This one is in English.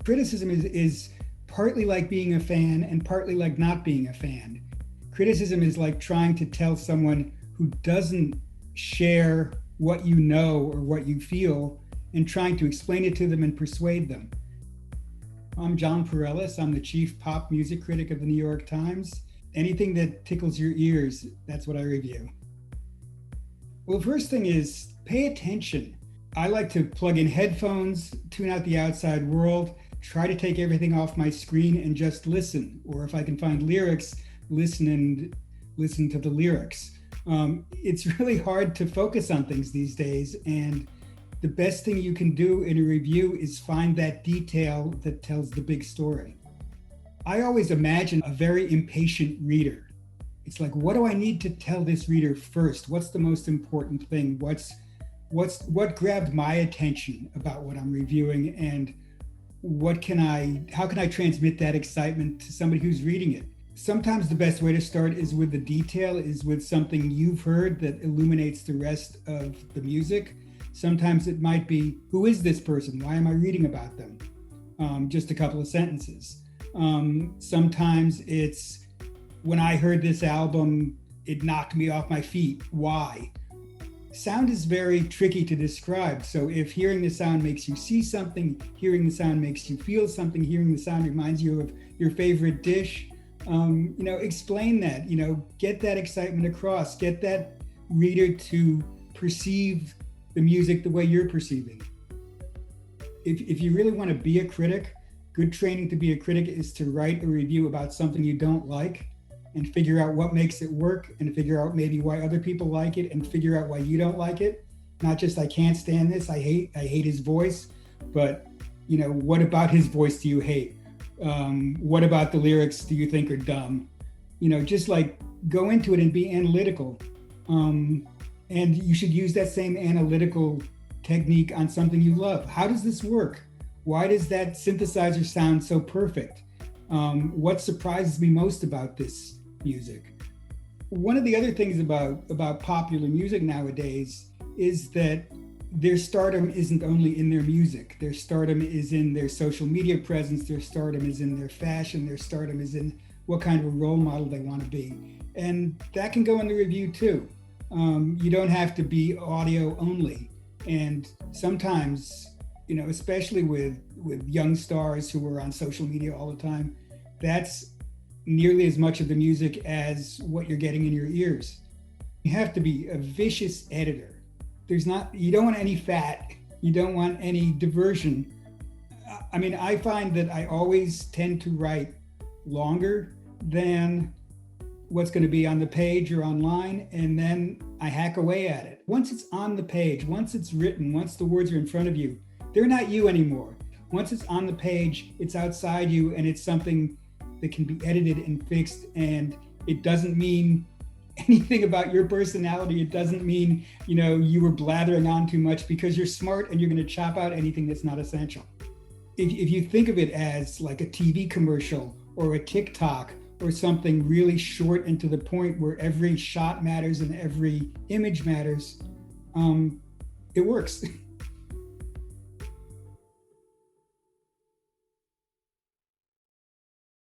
Criticism is partly like being a fan and partly like not being a fan. Criticism is like trying to tell someone who doesn't share what you know or what you feel and trying to explain it to them and persuade them. I'm Jon Pareles. I'm the chief pop music critic of the New York Times. Anything that tickles your ears, that's what I review. Well, first thing is pay attention. I like to plug in headphones, tune out the outside world, try to take everything off my screen and just listen. Or if I can find lyrics, listen to the lyrics. It's really hard to focus on things these days, and the best thing you can do in a review is find that detail that tells the big story. I always imagine a very impatient reader. It's like, what do I need to tell this reader first? What's the most important thing? What grabbed my attention about what I'm reviewing, and how can I transmit that excitement to somebody who's reading it? Sometimes the best way to start is with the detail, is with something you've heard that illuminates the rest of the music. Sometimes it might be, who is this person? Why am I reading about them? Just a couple of sentences. Sometimes it's, when I heard this album, it knocked me off my feet. Why? Sound is very tricky to describe. So if hearing the sound makes you see something, hearing the sound makes you feel something, hearing the sound reminds you of your favorite dish, explain that, get that excitement across, get that reader to perceive the music the way you're perceiving. If you really want to be a critic, good training to be a critic is to write a review about something you don't like and figure out what makes it work and figure out maybe why other people like it and figure out why you don't like it. Not just, I can't stand this, I hate his voice, but what about his voice do you hate? What about the lyrics do you think are dumb? Just like go into it and be analytical. And you should use that same analytical technique on something you love. How does this work? Why does that synthesizer sound so perfect? What surprises me most about this music? One of the other things about popular music nowadays is that their stardom isn't only in their music. Their stardom is in their social media presence. Their stardom is in their fashion. Their stardom is in what kind of a role model they want to be. And that can go in the review too. You don't have to be audio only. And sometimes, especially with young stars who are on social media all the time, that's nearly as much of the music as what you're getting in your ears. You have to be a vicious editor. You don't want any fat, you don't want any diversion. I find that I always tend to write longer than what's going to be on the page or online, and then I hack away at it. Once it's on the page, once it's written, once the words are in front of you, they're not you anymore. Once it's on the page, it's outside you, and it's something that can be edited and fixed, and it doesn't mean anything about your personality. It doesn't mean, you were blathering on too much, because you're smart and you're going to chop out anything that's not essential. If you think of it as like a TV commercial or a TikTok or something really short and to the point where every shot matters and every image matters, it works.